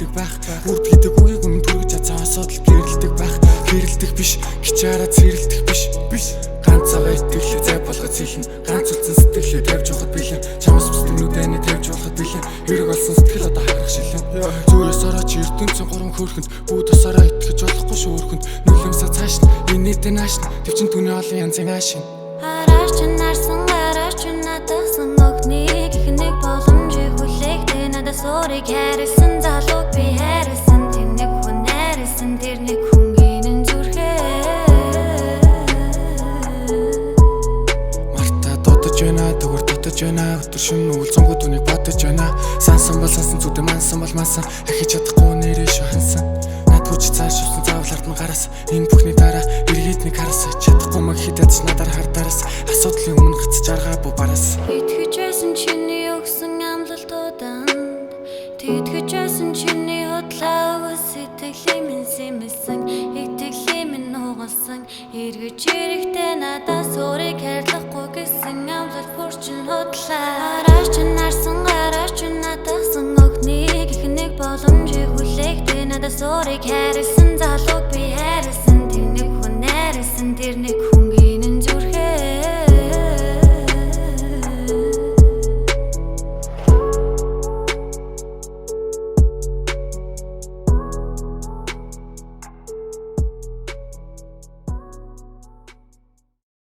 гэрэлдэг байх. Үрд гэдэг үгийг өмнө түргэж цаасаад л гэрэлдэг байх. Гэрэлдэг биш, гिचаараа цэрэлдэх биш. Ганц цагаа итгэлээ зай болгож сэлэн. Ганц үлдсэн сэтгэлээ тавьж явахад бэлэн. Чамаас бүстэнүүдэнэ тавьж явахад бэлэн. Хэрэг болсон сэтгэл одоо харах шилэн. Зүрээс орооч ертөнцийн гурван хөөрхөнд бүү тусаараа итгэж болохгүй шүүрхэнд. Нүлэмсээ цааш нь инээдэ нааш нь төвчин түүний олон янзын аашин. Араш ч нарсан гараш ч надасан огныг их нэг боломжийг хүлэхдээ надаас өөрийг хайрлсан залууг би хайрлсан тэр нэг хүн найрлсан тэр нэг хүнгийн зүрхээ Марта дутаж байна төгөр дутаж байна өдөр шөнө үлзэнгүүд үнийг бодож байна сансан бол сансан зүдэ мансан бол мансан ахиж чадахгүй нэрээ шүү хансан надгүйч цааш явсан заавал ардман гараас энэ бүхний дараа эргээд нэг хараас чадахгүй мөн хитэц надаар хардараас асуудлын өмнө гацж аргаа бу бараас итгэж байсан чиний өгсөн амлалтууданд тэтгэж байсан чиний худлаа өгс сэтгэлийн минь сэмсэн итгэлийн минь нугалсан эргэж ирэхдээ надаас өөрийг хайрлахгүй гэсэн амлалт бүрчин худлаа араш ч нарсан гараш ч надасан огныг их нэг боломжийг хүлэхдээ надаас өөрийг хайрлсан залууг би хайрлсан